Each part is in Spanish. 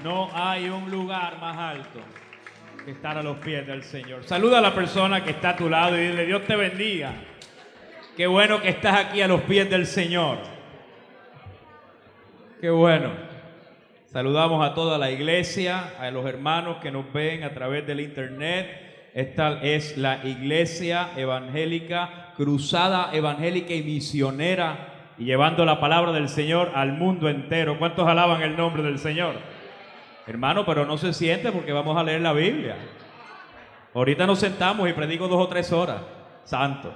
No hay un lugar más alto que estar a los pies del Señor. Saluda a la persona que está a tu lado y dile: Dios te bendiga. Qué bueno que estás aquí a los pies del Señor. Qué bueno. Saludamos a toda la iglesia, a los hermanos que nos ven a través del internet. Esta es la Iglesia Evangélica, Cruzada Evangélica y Misionera, y llevando la palabra del Señor al mundo entero. ¿Cuántos alaban el nombre del Señor? Hermano, pero no se siente porque vamos a leer la Biblia. Ahorita nos sentamos y predico 2 o 3 horas. Santo.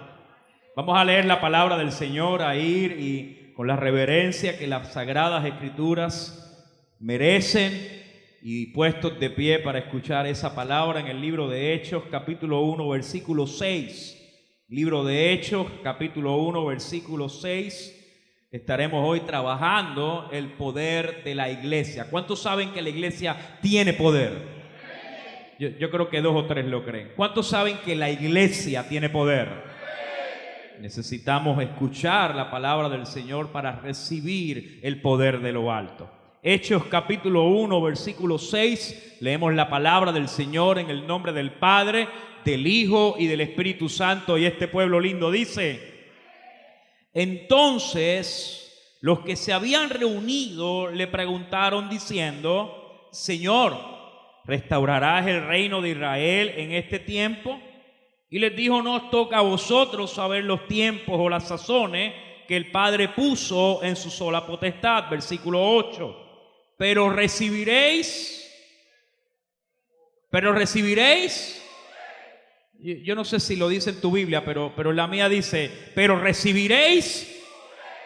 Vamos a leer la palabra del Señor, a ir y con la reverencia que las Sagradas Escrituras merecen, y puestos de pie para escuchar esa palabra en el libro de Hechos, capítulo 1, versículo 6. Libro de Hechos, capítulo 1, versículo 6. Estaremos hoy trabajando el poder de la iglesia. ¿Cuántos saben que la iglesia tiene poder? Yo creo que 2 o 3 lo creen. ¿Cuántos saben que la iglesia tiene poder? Necesitamos escuchar la palabra del Señor para recibir el poder de lo alto. Hechos capítulo 1, versículo 6, leemos la palabra del Señor en el nombre del Padre, del Hijo y del Espíritu Santo, y este pueblo lindo dice: entonces los que se habían reunido le preguntaron diciendo: Señor, ¿restaurarás el reino de Israel en este tiempo? Y les dijo: no os toca a vosotros saber los tiempos o las sazones que el Padre puso en su sola potestad. Versículo 8. Pero recibiréis. Yo no sé si lo dice en tu Biblia, pero la mía dice: pero recibiréis.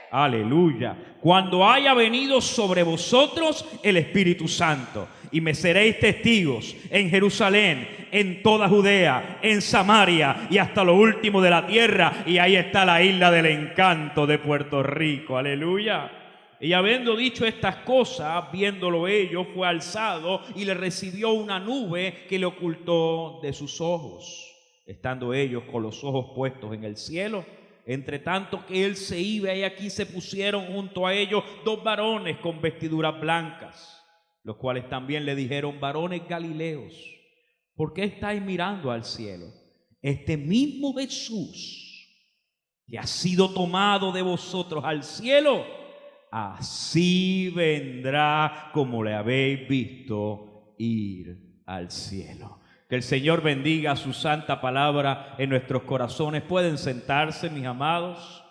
Aleluya. Cuando haya venido sobre vosotros el Espíritu Santo, y me seréis testigos en Jerusalén, en toda Judea, en Samaria y hasta lo último de la tierra. Y ahí está la isla del encanto de Puerto Rico. Aleluya. Y habiendo dicho estas cosas, viéndolo ellos, fue alzado y le recibió una nube que le ocultó de sus ojos, estando ellos con los ojos puestos en el cielo. Entre tanto que él se iba, y aquí se pusieron junto a ellos 2 varones con vestiduras blancas, los cuales también le dijeron: varones galileos, ¿por qué estáis mirando al cielo? Este mismo Jesús que ha sido tomado de vosotros al cielo, así vendrá como le habéis visto ir al cielo. Que el Señor bendiga su santa palabra en nuestros corazones. Pueden sentarse, mis amados.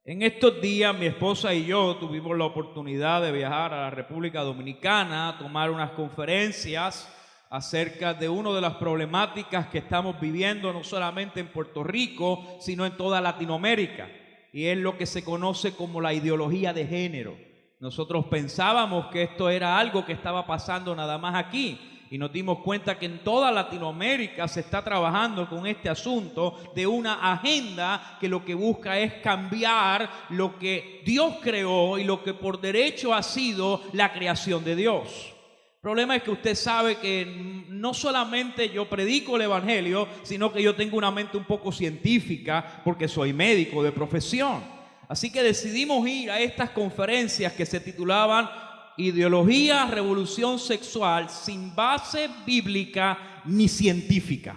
En estos días mi esposa y yo tuvimos la oportunidad de viajar a la República Dominicana a tomar unas conferencias acerca de una de las problemáticas que estamos viviendo no solamente en Puerto Rico, sino en toda Latinoamérica, y es lo que se conoce como la ideología de género. Nosotros pensábamos que esto era algo que estaba pasando nada más aquí, y nos dimos cuenta que en toda Latinoamérica se está trabajando con este asunto de una agenda que lo que busca es cambiar lo que Dios creó y lo que por derecho ha sido la creación de Dios. El problema es que usted sabe que no solamente yo predico el evangelio, sino que yo tengo una mente un poco científica porque soy médico de profesión. Así que decidimos ir a estas conferencias que se titulaban Ideología, Revolución Sexual sin base bíblica ni científica.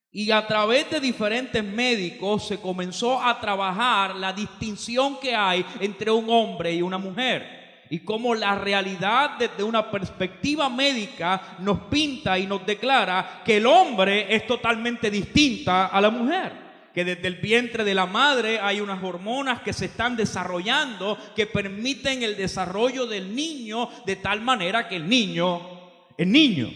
Y a través de diferentes médicos se comenzó a trabajar la distinción que hay entre un hombre y una mujer, y cómo la realidad desde una perspectiva médica nos pinta y nos declara que el hombre es totalmente distinta a la mujer, que desde el vientre de la madre hay unas hormonas que se están desarrollando que permiten el desarrollo del niño, de tal manera que el niño es niño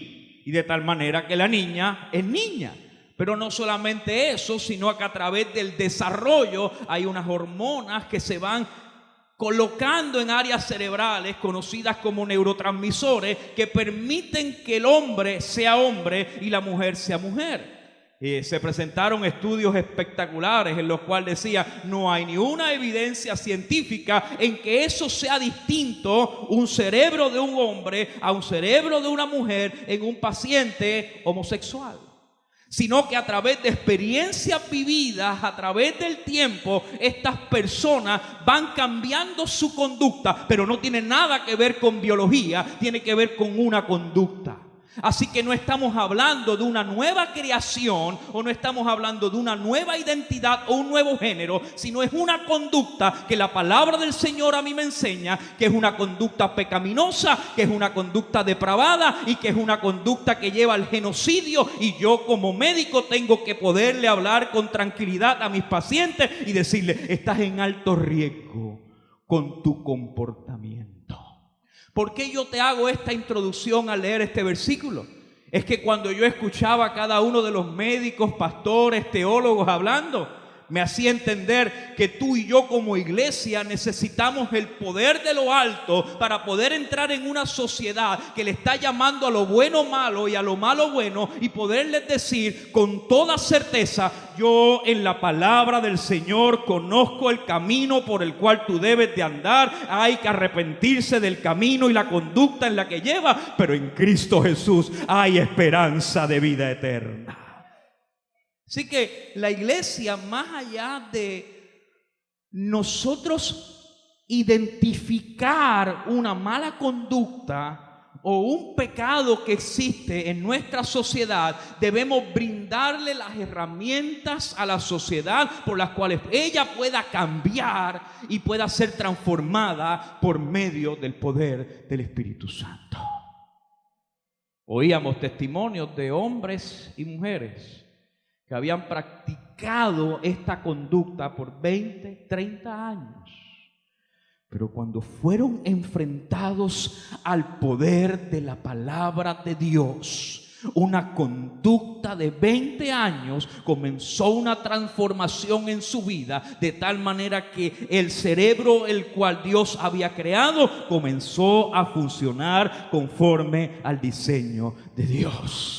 y de tal manera que la niña es niña. Pero no solamente eso, sino que a través del desarrollo hay unas hormonas que se van colocando en áreas cerebrales conocidas como neurotransmisores que permiten que el hombre sea hombre y la mujer sea mujer. Se presentaron estudios espectaculares en los cuales decía: no hay ni una evidencia científica en que eso sea distinto, un cerebro de un hombre a un cerebro de una mujer en un paciente homosexual. sino que a través de experiencias vividas, a través del tiempo, estas personas van cambiando su conducta, pero no tiene nada que ver con biología, tiene que ver con una conducta. Así que no estamos hablando de una nueva creación o no estamos hablando de una nueva identidad o un nuevo género, sino es una conducta que la palabra del Señor a mí me enseña que es una conducta pecaminosa, que es una conducta depravada y que es una conducta que lleva al genocidio, y yo como médico tengo que poderle hablar con tranquilidad a mis pacientes y decirle: estás en alto riesgo con tu comportamiento. ¿Por qué yo te hago esta introducción al leer este versículo? Es que cuando yo escuchaba a cada uno de los médicos, pastores, teólogos hablando, me hacía entender que tú y yo como iglesia necesitamos el poder de lo alto para poder entrar en una sociedad que le está llamando a lo bueno malo y a lo malo bueno, y poderles decir con toda certeza: yo en la palabra del Señor conozco el camino por el cual tú debes de andar. Hay que arrepentirse del camino y la conducta en la que lleva, pero en Cristo Jesús hay esperanza de vida eterna. Así que la iglesia, más allá de nosotros identificar una mala conducta o un pecado que existe en nuestra sociedad, debemos brindarle las herramientas a la sociedad por las cuales ella pueda cambiar y pueda ser transformada por medio del poder del Espíritu Santo. Oíamos testimonios de hombres y mujeres que habían practicado esta conducta por 20, 30 años. Pero cuando fueron enfrentados al poder de la palabra de Dios, una conducta de 20 años, comenzó una transformación en su vida, de tal manera que el cerebro el cual Dios había creado comenzó a funcionar conforme al diseño de Dios.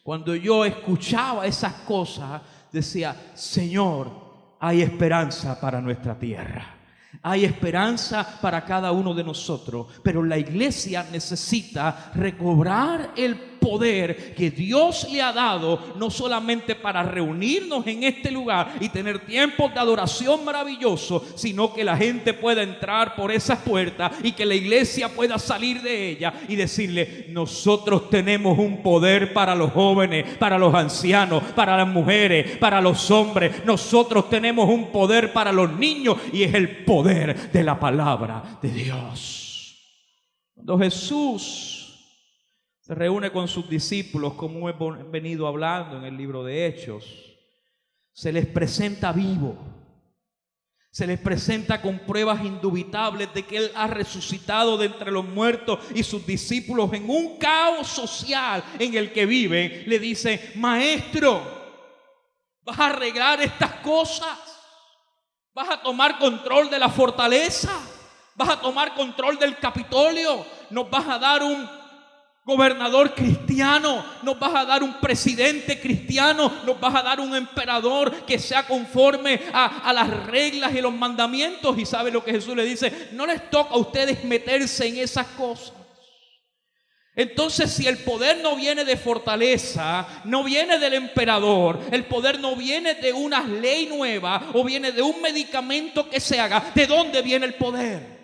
Cuando yo escuchaba esas cosas, decía: Señor, hay esperanza para nuestra tierra. Hay esperanza para cada uno de nosotros, pero la iglesia necesita recobrar el poder que Dios le ha dado, no solamente para reunirnos en este lugar y tener tiempos de adoración maravilloso, sino que la gente pueda entrar por esas puertas y que la iglesia pueda salir de ella y decirle: nosotros tenemos un poder para los jóvenes, para los ancianos, para las mujeres, para los hombres. Nosotros tenemos un poder para los niños, y es el poder de la palabra de Dios. Cuando Jesús se reúne con sus discípulos, como hemos venido hablando en el libro de Hechos, se les presenta vivo, se les presenta con pruebas indubitables de que Él ha resucitado de entre los muertos, y sus discípulos, en un caos social en el que viven, le dicen: Maestro, ¿vas a arreglar estas cosas? ¿Vas a tomar control de la fortaleza? ¿Vas a tomar control del Capitolio? ¿Nos vas a dar un gobernador cristiano? ¿Nos vas a dar un presidente cristiano? ¿Nos vas a dar un emperador que sea conforme a las reglas y los mandamientos? Y ¿sabe lo que Jesús le dice? No les toca a ustedes meterse en esas cosas. Entonces, si el poder no viene de fortaleza, no viene del emperador, el poder no viene de una ley nueva o viene de un medicamento que se haga, ¿de dónde viene el poder?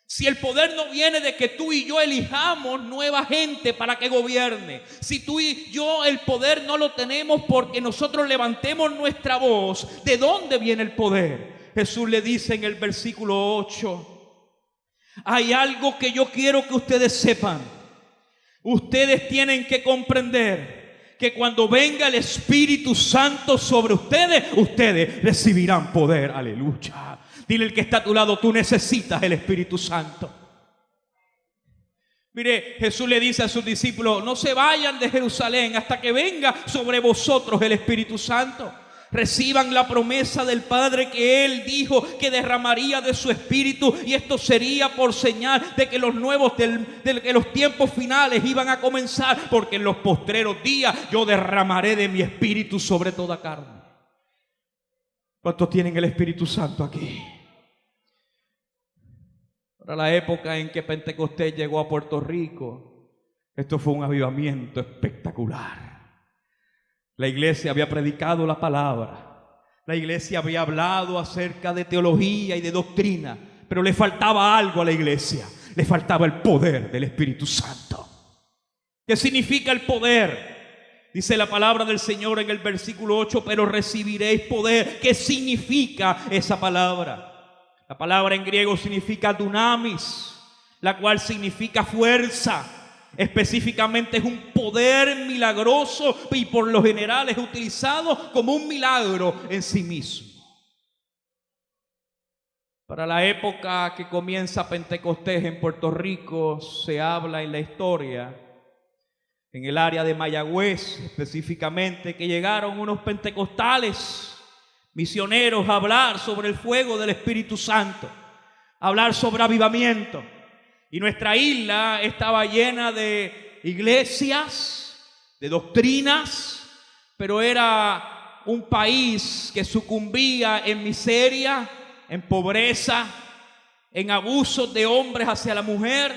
Si el poder no viene de que tú y yo elijamos nueva gente para que gobierne, si tú y yo el poder no lo tenemos porque nosotros levantemos nuestra voz, ¿de dónde viene el poder? Jesús le dice en el versículo 8: hay algo que yo quiero que ustedes sepan. Ustedes tienen que comprender que cuando venga el Espíritu Santo sobre ustedes, ustedes recibirán poder. Aleluya. Dile al que está a tu lado: tú necesitas el Espíritu Santo. Mire, Jesús le dice a sus discípulos: no se vayan de Jerusalén hasta que venga sobre vosotros el Espíritu Santo. Reciban la promesa del Padre que Él dijo que derramaría de su Espíritu, y esto sería por señal de que los que los tiempos finales iban a comenzar, porque en los postreros días yo derramaré de mi Espíritu sobre toda carne. ¿Cuántos tienen el Espíritu Santo aquí? Para la época en que Pentecostés llegó a Puerto Rico, esto fue un avivamiento espectacular. La iglesia había predicado la palabra. La iglesia había hablado acerca de teología y de doctrina, pero le faltaba algo a la iglesia. Le faltaba el poder del Espíritu Santo. ¿Qué significa el poder? Dice la palabra del Señor en el versículo 8, pero recibiréis poder. ¿Qué significa esa palabra? La palabra en griego significa dunamis, la cual significa fuerza. Específicamente es un poder milagroso y por lo general es utilizado como un milagro en sí mismo. Para la época que comienza Pentecostés en Puerto Rico, se habla en la historia, en el área de Mayagüez específicamente, que llegaron unos pentecostales misioneros a hablar sobre el fuego del Espíritu Santo, a hablar sobre avivamiento. Y nuestra isla estaba llena de iglesias, de doctrinas, pero era un país que sucumbía en miseria, en pobreza, en abusos de hombres hacia la mujer,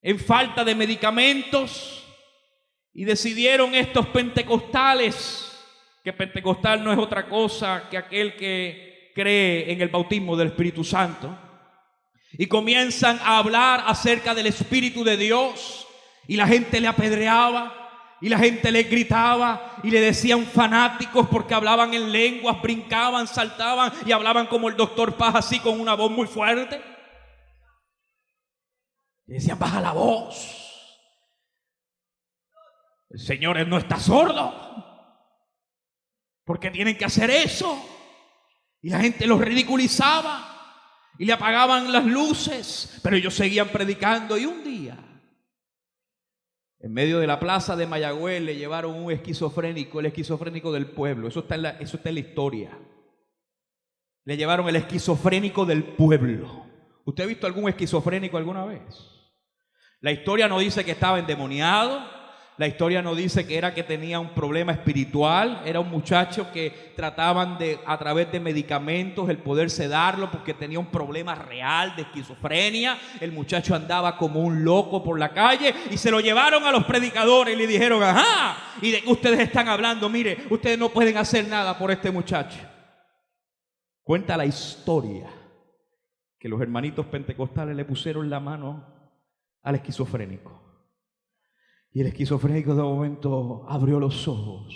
en falta de medicamentos. Y decidieron estos pentecostales, que pentecostal no es otra cosa que aquel que cree en el bautismo del Espíritu Santo, y comienzan a hablar acerca del Espíritu de Dios, y la gente le apedreaba, y la gente le gritaba, y le decían fanáticos porque hablaban en lenguas, brincaban, saltaban, y hablaban como el doctor Paz, así con una voz muy fuerte. Y decían, baja la voz, el Señor no está sordo. ¿Por qué tienen que hacer eso? Y la gente los ridiculizaba y le apagaban las luces, pero ellos seguían predicando. Y un día, en medio de la plaza de Mayagüez, le llevaron un esquizofrénico, el esquizofrénico del pueblo. Eso está en la historia. Le llevaron el esquizofrénico del pueblo. ¿Usted ha visto algún esquizofrénico alguna vez? La historia no dice que estaba endemoniado. La historia no dice que era que tenía un problema espiritual. Era un muchacho que trataban de, a través de medicamentos, el poder sedarlo porque tenía un problema real de esquizofrenia. El muchacho andaba como un loco por la calle y se lo llevaron a los predicadores y le dijeron, ajá, ¿y de qué ustedes están hablando? Mire, ustedes no pueden hacer nada por este muchacho. Cuenta la historia que los hermanitos pentecostales le pusieron la mano al esquizofrénico. Y el esquizofrénico de momento abrió los ojos.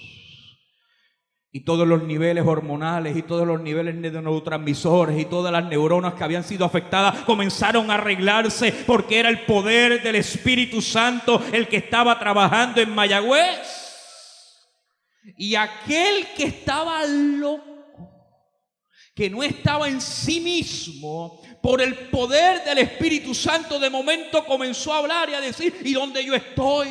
Y todos los niveles hormonales y todos los niveles de neurotransmisores y todas las neuronas que habían sido afectadas comenzaron a arreglarse, porque era el poder del Espíritu Santo el que estaba trabajando en Mayagüez. Y aquel que estaba loco, que no estaba en sí mismo, por el poder del Espíritu Santo, de momento comenzó a hablar y a decir, ¿y dónde yo estoy?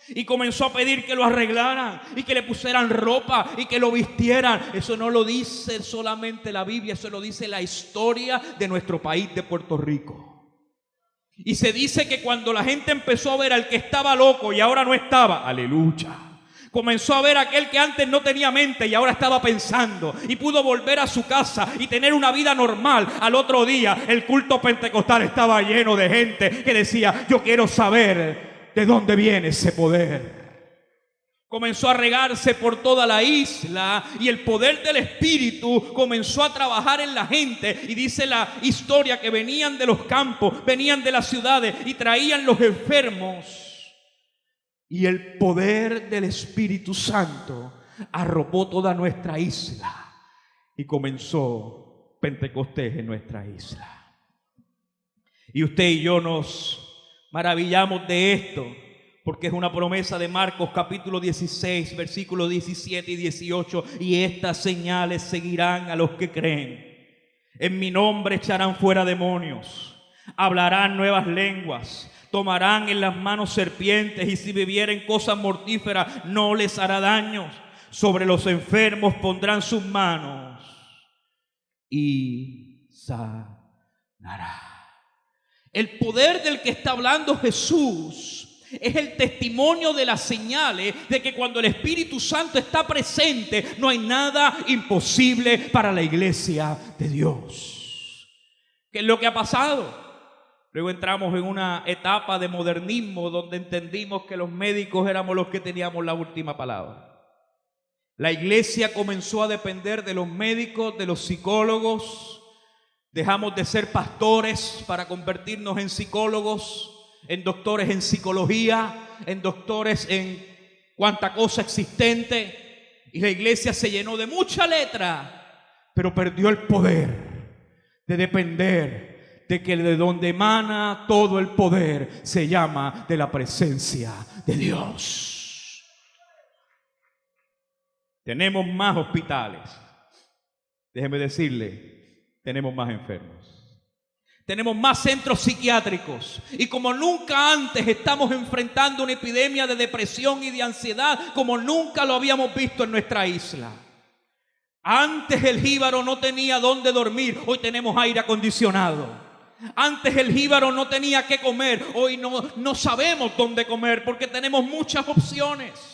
Y comenzó a pedir que lo arreglaran y que le pusieran ropa y que lo vistieran. Eso no lo dice solamente la Biblia, eso lo dice la historia de nuestro país, de Puerto Rico. Y se dice que cuando la gente empezó a ver al que estaba loco y ahora no estaba, aleluya, comenzó a ver a aquel que antes no tenía mente y ahora estaba pensando, y pudo volver a su casa y tener una vida normal. Al otro día el culto pentecostal estaba lleno de gente que decía, yo quiero saber de dónde viene ese poder. Comenzó a regarse por toda la isla y el poder del Espíritu comenzó a trabajar en la gente. Y dice la historia que venían de los campos, venían de las ciudades y traían los enfermos. Y el poder del Espíritu Santo arropó toda nuestra isla y comenzó Pentecostés en nuestra isla. Y usted y yo nos maravillamos de esto, porque es una promesa de Marcos capítulo 16, versículos 17 y 18. Y estas señales seguirán a los que creen. En mi nombre echarán fuera demonios, hablarán nuevas lenguas, tomarán en las manos serpientes, y si bebieren cosas mortíferas no les hará daño. Sobre los enfermos pondrán sus manos y sanará. El poder del que está hablando Jesús es el testimonio de las señales de que cuando el Espíritu Santo está presente, no hay nada imposible para la iglesia de Dios. ¿Qué es lo que ha pasado? Luego entramos en una etapa de modernismo donde entendimos que los médicos éramos los que teníamos la última palabra. La iglesia comenzó a depender de los médicos, de los psicólogos. Dejamos de ser pastores para convertirnos en psicólogos, en doctores en psicología, en doctores en cuanta cosa existente. Y la iglesia se llenó de mucha letra, pero perdió el poder de depender de que de donde emana todo el poder se llama de la presencia de Dios. Tenemos más hospitales. Déjeme decirle, tenemos más enfermos. Tenemos más centros psiquiátricos. Y como nunca antes estamos enfrentando una epidemia de depresión y de ansiedad como nunca lo habíamos visto en nuestra isla. Antes el jíbaro no tenía dónde dormir, hoy tenemos aire acondicionado. Antes el jíbaro no tenía qué comer, hoy no sabemos dónde comer porque tenemos muchas opciones.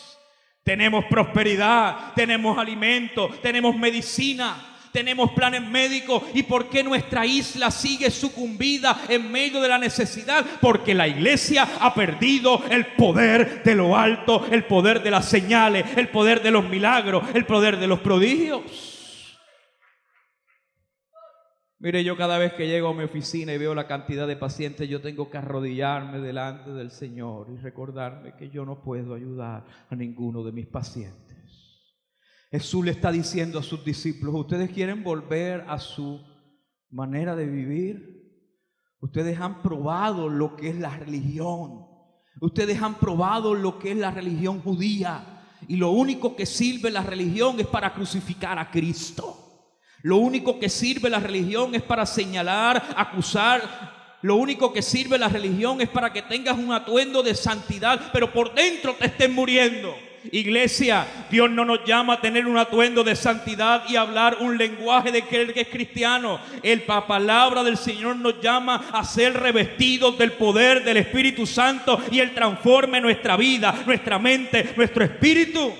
Tenemos prosperidad, tenemos alimento, tenemos medicina, tenemos planes médicos. ¿Y por qué nuestra isla sigue sucumbida en medio de la necesidad? Porque la iglesia ha perdido el poder de lo alto, el poder de las señales, el poder de los milagros, el poder de los prodigios. Mire, yo cada vez que llego a mi oficina y veo la cantidad de pacientes, yo tengo que arrodillarme delante del Señor y recordarme que yo no puedo ayudar a ninguno de mis pacientes. Jesús le está diciendo a sus discípulos: ¿ustedes quieren volver a su manera de vivir? Ustedes han probado lo que es la religión. Ustedes han probado lo que es la religión judía. Y lo único que sirve la religión es para crucificar a Cristo. Lo único que sirve la religión es para señalar, acusar. Lo único que sirve la religión es para que tengas un atuendo de santidad, pero por dentro te estén muriendo. Iglesia, Dios no nos llama a tener un atuendo de santidad y hablar un lenguaje de que es cristiano. La palabra del Señor nos llama a ser revestidos del poder del Espíritu Santo y Él transforme nuestra vida, nuestra mente, nuestro espíritu.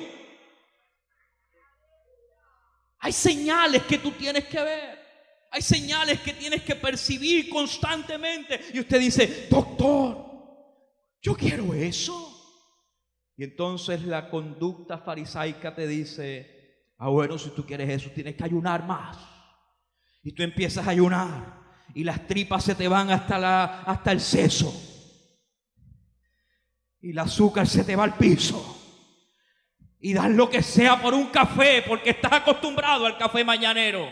Hay señales que tú tienes que ver. Hay señales que tienes que percibir constantemente. Y usted dice: doctor, yo quiero eso. Y entonces la conducta farisaica te dice: bueno, si tú quieres eso, tienes que ayunar más. Y tú empiezas a ayunar. Y las tripas se te van hasta el seso. Y el azúcar se te va al piso. Y das lo que sea por un café, porque estás acostumbrado al café mañanero.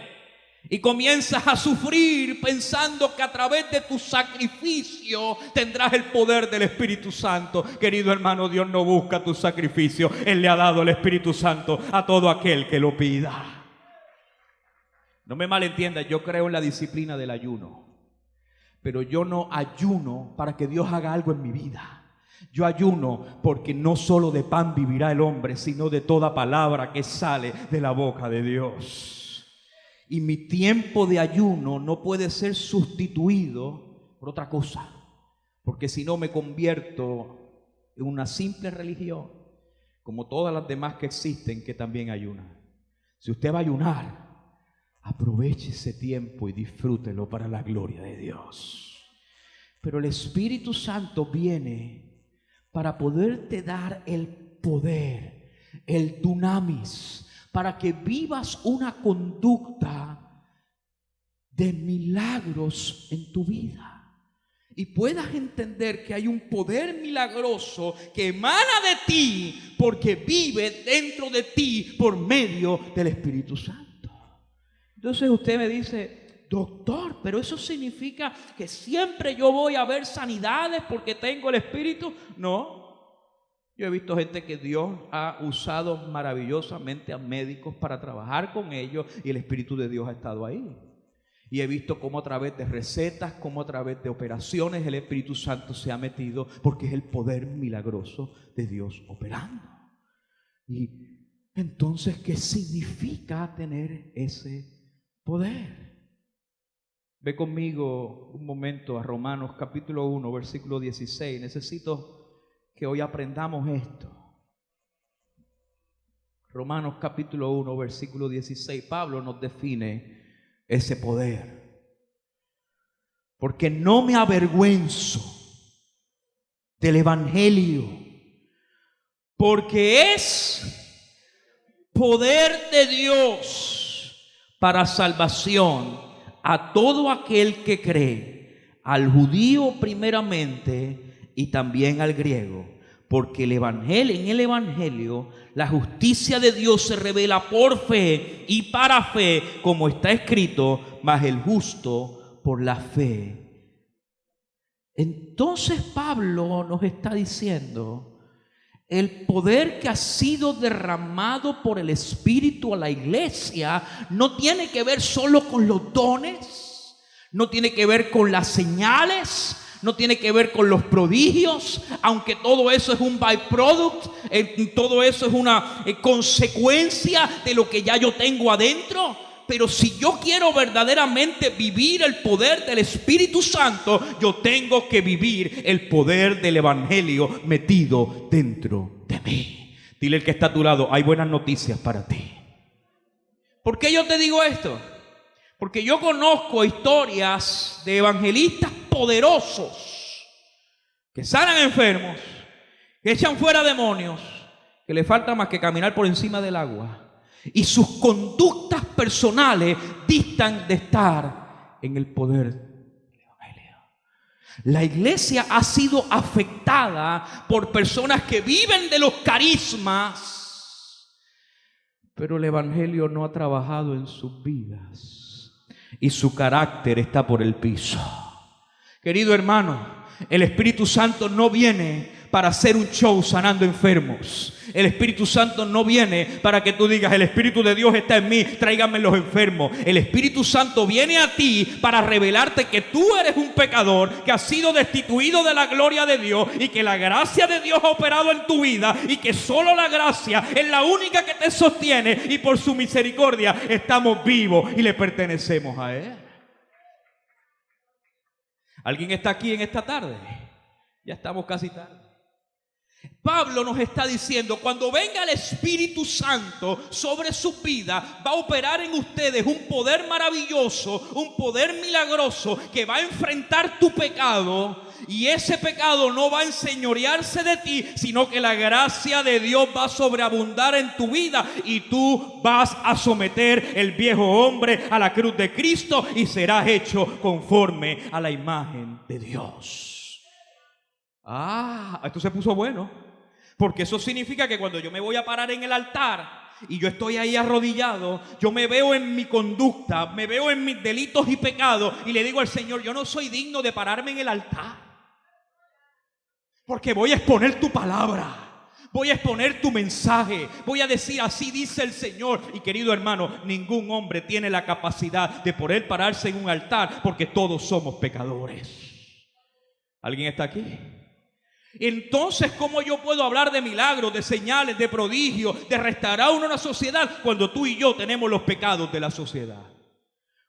Y comienzas a sufrir pensando que a través de tu sacrificio tendrás el poder del Espíritu Santo. Querido hermano, Dios no busca tu sacrificio. Él le ha dado el Espíritu Santo a todo aquel que lo pida. No me malentiendas, yo creo en la disciplina del ayuno. Pero yo no ayuno para que Dios haga algo en mi vida. Yo ayuno porque no solo de pan vivirá el hombre, sino de toda palabra que sale de la boca de Dios. Y mi tiempo de ayuno no puede ser sustituido por otra cosa, porque si no me convierto en una simple religión, como todas las demás que existen que también ayunan. Si usted va a ayunar, aproveche ese tiempo y disfrútelo para la gloria de Dios. Pero el Espíritu Santo viene para poderte dar el poder, el dunamis, para que vivas una conducta de milagros en tu vida y puedas entender que hay un poder milagroso que emana de ti porque vive dentro de ti por medio del Espíritu Santo. Entonces usted me dice: doctor, pero eso significa que siempre yo voy a ver sanidades porque tengo el Espíritu. No. Yo he visto gente que Dios ha usado maravillosamente a médicos para trabajar con ellos y el Espíritu de Dios ha estado ahí. Y he visto cómo a través de recetas, cómo a través de operaciones el Espíritu Santo se ha metido, porque es el poder milagroso de Dios operando. Y entonces, ¿qué significa tener ese poder? Ve conmigo un momento a Romanos capítulo 1, versículo 16. Necesito que hoy aprendamos esto. Romanos capítulo 1, versículo 16. Pablo nos define ese poder. Porque no me avergüenzo del evangelio, porque es poder de Dios para salvación a todo aquel que cree, al judío primeramente y también al griego, porque en el evangelio la justicia de Dios se revela por fe y para fe, como está escrito, mas el justo por la fe. Entonces Pablo nos está diciendo: el poder que ha sido derramado por el Espíritu a la iglesia no tiene que ver solo con los dones, no tiene que ver con las señales, no tiene que ver con los prodigios, aunque todo eso es un byproduct, todo eso es una consecuencia de lo que ya yo tengo adentro. Pero si yo quiero verdaderamente vivir el poder del Espíritu Santo, yo tengo que vivir el poder del Evangelio metido dentro de mí. Dile al que está a tu lado: hay buenas noticias para ti. ¿Por qué yo te digo esto? Porque yo conozco historias de evangelistas poderosos que sanan enfermos, que echan fuera demonios, que le falta más que caminar por encima del agua. Y sus conductas personales distan de estar en el poder del evangelio. La iglesia ha sido afectada por personas que viven de los carismas, pero el evangelio no ha trabajado en sus vidas y su carácter está por el piso. Querido hermano, el Espíritu Santo no viene para hacer un show sanando enfermos. El Espíritu Santo no viene para que tú digas: el Espíritu de Dios está en mí, tráiganme los enfermos. El Espíritu Santo viene a ti para revelarte que tú eres un pecador, que has sido destituido de la gloria de Dios y que la gracia de Dios ha operado en tu vida y que solo la gracia es la única que te sostiene, y por su misericordia estamos vivos y le pertenecemos a Él. ¿Alguien está aquí en esta tarde? Ya estamos casi tarde. Pablo nos está diciendo: cuando venga el Espíritu Santo sobre su vida, va a operar en ustedes un poder maravilloso, un poder milagroso que va a enfrentar tu pecado, y ese pecado no va a enseñorearse de ti, sino que la gracia de Dios va a sobreabundar en tu vida y tú vas a someter el viejo hombre a la cruz de Cristo y serás hecho conforme a la imagen de Dios. Esto se puso bueno, porque eso significa que cuando yo me voy a parar en el altar y yo estoy ahí arrodillado, yo me veo en mi conducta, me veo en mis delitos y pecados y le digo al Señor: yo no soy digno de pararme en el altar, porque voy a exponer tu palabra, voy a exponer tu mensaje, voy a decir: así dice el Señor. Y querido hermano, ningún hombre tiene la capacidad de poder pararse en un altar, porque todos somos pecadores. ¿Alguien está aquí? Entonces, ¿cómo yo puedo hablar de milagros, de señales, de prodigios, de restaurar una sociedad cuando tú y yo tenemos los pecados de la sociedad?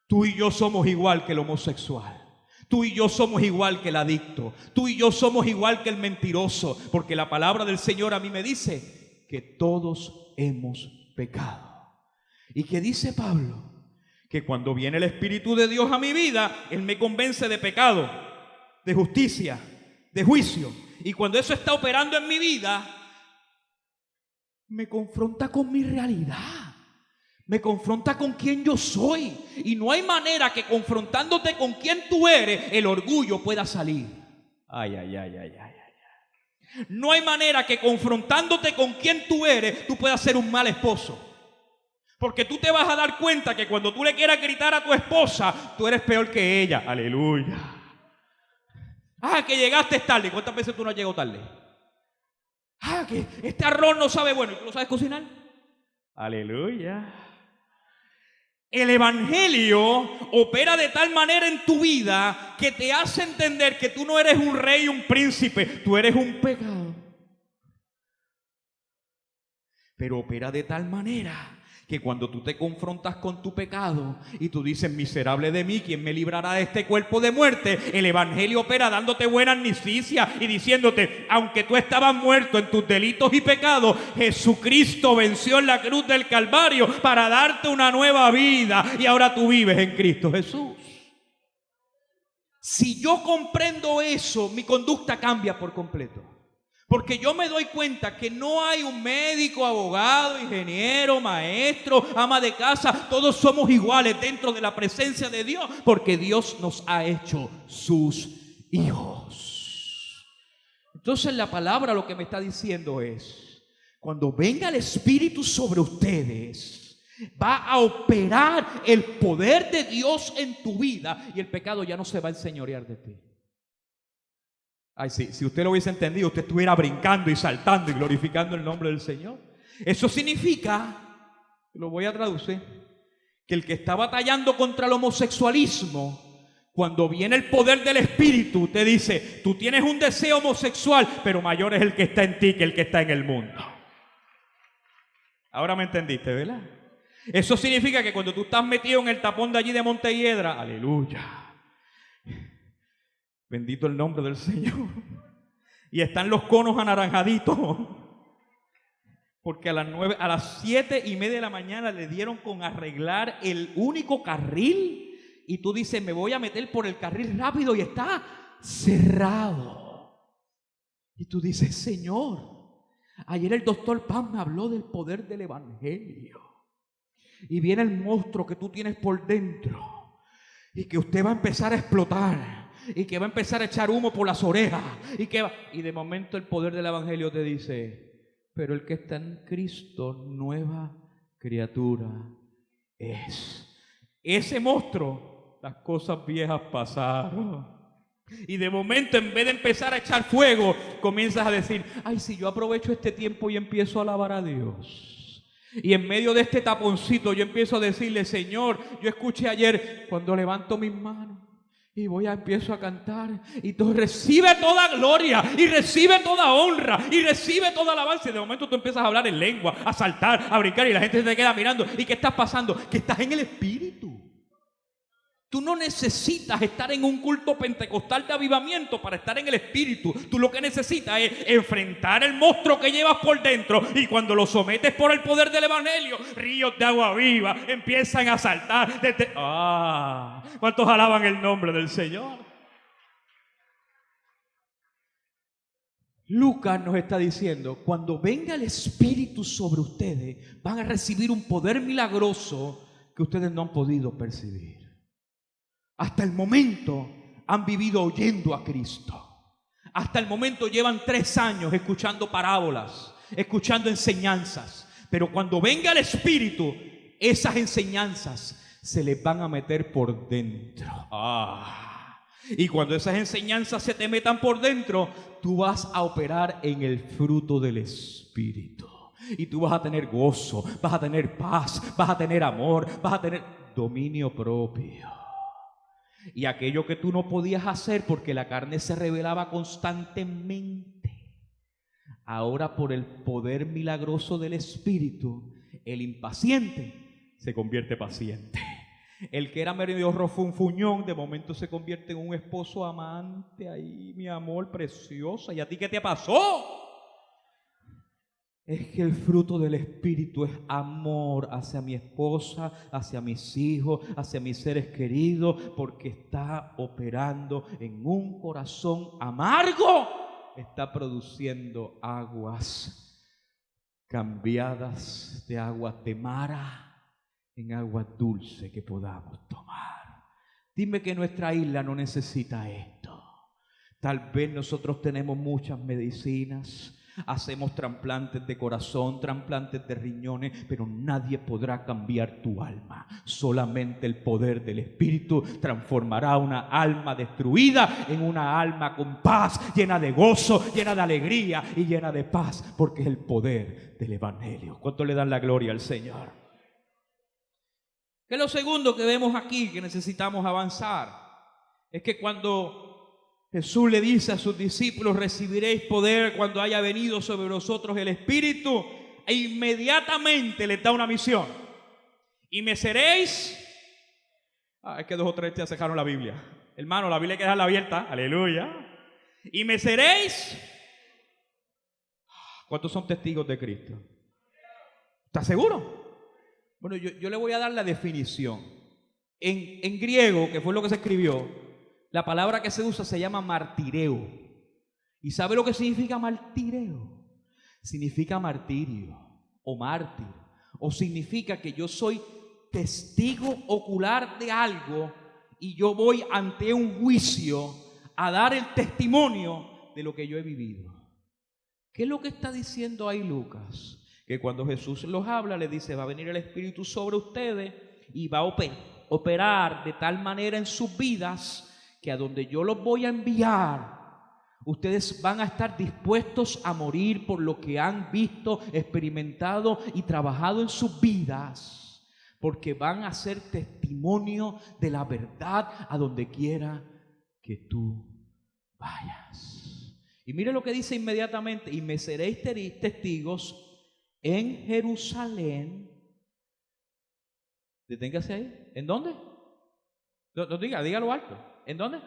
Tú y yo somos igual que el homosexual. Tú y yo somos igual que el adicto. Tú y yo somos igual que el mentiroso. Porque la palabra del Señor a mí me dice que todos hemos pecado. ¿Y qué dice Pablo? Que cuando viene el Espíritu de Dios a mi vida, Él me convence de pecado, de justicia, de juicio. Y cuando eso está operando en mi vida, me confronta con mi realidad, me confronta con quién yo soy. Y no hay manera que confrontándote con quién tú eres, el orgullo pueda salir. No hay manera que confrontándote con quién tú eres, tú puedas ser un mal esposo. Porque tú te vas a dar cuenta que cuando tú le quieras gritar a tu esposa, tú eres peor que ella. Aleluya. Que llegaste tarde. ¿Cuántas veces tú no has llegado tarde? Que este arroz no sabe bueno. ¿Y tú lo sabes cocinar? Aleluya. El evangelio opera de tal manera en tu vida que te hace entender que tú no eres un rey, un príncipe. Tú eres un pecador. Pero opera de tal manera que cuando tú te confrontas con tu pecado y tú dices: miserable de mí, ¿quién me librará de este cuerpo de muerte? El evangelio opera dándote buenas noticias y diciéndote: aunque tú estabas muerto en tus delitos y pecados, Jesucristo venció en la cruz del Calvario para darte una nueva vida y ahora tú vives en Cristo Jesús. Si yo comprendo eso, mi conducta cambia por completo. Porque yo me doy cuenta que no hay un médico, abogado, ingeniero, maestro, ama de casa. Todos somos iguales dentro de la presencia de Dios, porque Dios nos ha hecho sus hijos. Entonces la palabra lo que me está diciendo es: cuando venga el Espíritu sobre ustedes, va a operar el poder de Dios en tu vida y el pecado ya no se va a enseñorear de ti. Ay, sí, si usted lo hubiese entendido, usted estuviera brincando y saltando y glorificando el nombre del Señor. Eso significa, lo voy a traducir, que el que está batallando contra el homosexualismo, cuando viene el poder del Espíritu, te dice: tú tienes un deseo homosexual, pero mayor es el que está en ti que el que está en el mundo. Ahora me entendiste, ¿verdad? Eso significa que cuando tú estás metido en el tapón de allí de Montelledra, aleluya, bendito el nombre del Señor, y están los conos anaranjaditos, porque a las 7:30 de la mañana le dieron con arreglar el único carril, y tú dices: me voy a meter por el carril rápido y está cerrado. Y tú dices: Señor, ayer el doctor Paz me habló del poder del evangelio, y viene el monstruo que tú tienes por dentro, y que usted va a empezar a explotar, y que va a empezar a echar humo por las orejas, y de momento el poder del evangelio te dice: pero el que está en Cristo, nueva criatura es. Ese monstruo, las cosas viejas pasaron. Y de momento, en vez de empezar a echar fuego, comienzas a decir: ay, si yo aprovecho este tiempo y empiezo a alabar a Dios, y en medio de este taponcito yo empiezo a decirle: Señor, yo escuché ayer, cuando levanto mis manos y empiezo a cantar, y tú recibe toda gloria, y recibe toda honra, y recibe toda alabanza. Y de momento tú empiezas a hablar en lengua, a saltar, a brincar, y la gente se te queda mirando. ¿Y qué estás pasando? Que estás en el Espíritu. Tú no necesitas estar en un culto pentecostal de avivamiento para estar en el Espíritu. Tú lo que necesitas es enfrentar el monstruo que llevas por dentro, y cuando lo sometes por el poder del evangelio, ríos de agua viva empiezan a saltar. ¿Cuántos alaban el nombre del Señor? Lucas nos está diciendo: cuando venga el Espíritu sobre ustedes, van a recibir un poder milagroso que ustedes no han podido percibir. Hasta el momento han vivido oyendo a Cristo. Hasta el momento llevan 3 años escuchando parábolas, escuchando enseñanzas. Pero cuando venga el Espíritu, esas enseñanzas se les van a meter por dentro. Y cuando esas enseñanzas se te metan por dentro, tú vas a operar en el fruto del Espíritu. Y tú vas a tener gozo, vas a tener paz, vas a tener amor, vas a tener dominio propio. Y aquello que tú no podías hacer porque la carne se rebelaba constantemente, ahora por el poder milagroso del Espíritu, el impaciente se convierte paciente. El que era medio rofunfuñón, de momento se convierte en un esposo amante. Ahí, mi amor preciosa. ¿Y a ti qué te pasó? Es que el fruto del Espíritu es amor hacia mi esposa, hacia mis hijos, hacia mis seres queridos, porque está operando en un corazón amargo. Está produciendo aguas cambiadas de aguas de Mara en aguas dulces que podamos tomar. Dime que nuestra isla no necesita esto. Tal vez nosotros tenemos muchas medicinas, hacemos trasplantes de corazón, trasplantes de riñones, pero nadie podrá cambiar tu alma. Solamente el poder del Espíritu transformará una alma destruida en una alma con paz, llena de gozo, llena de alegría y llena de paz, porque es el poder del Evangelio. ¿Cuánto le dan la gloria al Señor? ¿Qué es lo segundo que vemos aquí que necesitamos avanzar? Es que cuando Jesús le dice a sus discípulos: recibiréis poder cuando haya venido sobre vosotros el Espíritu, e inmediatamente les da una misión: y me seréis. Es que 2 o 3 ya sacaron la Biblia. Hermano, la Biblia hay que dejarla abierta. Aleluya. Y me seréis. ¿Cuántos son testigos de Cristo? ¿Estás seguro? Bueno, yo le voy a dar la definición. En griego, que fue lo que se escribió, la palabra que se usa se llama martireo. ¿Y sabe lo que significa martireo? Significa martirio o mártir, o significa que yo soy testigo ocular de algo y yo voy ante un juicio a dar el testimonio de lo que yo he vivido. ¿Qué es lo que está diciendo ahí Lucas? Que cuando Jesús los habla, les dice, va a venir el Espíritu sobre ustedes y va a operar de tal manera en sus vidas que a donde yo los voy a enviar, ustedes van a estar dispuestos a morir por lo que han visto, experimentado y trabajado en sus vidas, porque van a ser testimonio de la verdad a donde quiera que tú vayas. Y mire lo que dice inmediatamente: y me seréis testigos en Jerusalén. Deténgase ahí. ¿En dónde? No diga, dígalo alto. ¿En dónde?